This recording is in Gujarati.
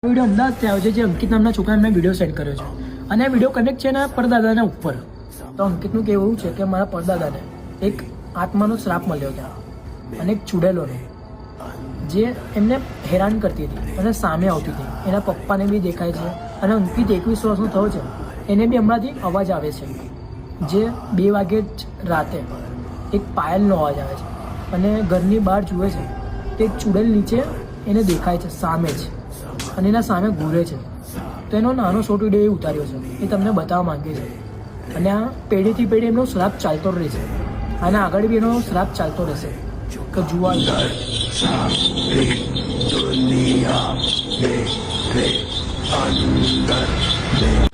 વિડીયો અમદાવાદથી આવ્યો છે જે અંકિત નામના છોકરાને મેં વિડીયો સેન્ડ કર્યો છે અને આ વિડીયો કનેક્ટ છે એના પરદાદાના ઉપર. તો અંકિતનું કહેવું એવું છે કે મારા પરદાદાને એક આત્માનો શ્રાપ મળ્યો હતો અને એક ચૂડેલોનો જે એમને હેરાન કરતી હતી અને સામે આવતી હતી. એના પપ્પાને બી દેખાય છે અને અંકિત 21 વર્ષનો થયો છે, એને બી હમણાંથી અવાજ આવે છે જે 2 વાગે જ રાતે એક પાયલનો અવાજ આવે છે અને ઘરની બહાર જુએ છે તો એક ચૂડેલ નીચે એને દેખાય છે સામે જ અને એના સામે ઘૂરે છે. તો એનો નાનો શોર્ટ વિડીયો એ ઉતાર્યો છે, એ તમને બતાવવા માંગે છે. અને આ પેઢીથી પેઢી એમનો શ્રાપ ચાલતો રહે છે અને આગળ બી એનો શ્રાપ ચાલતો રહેશે કે જુઓ दुनिया में अंदर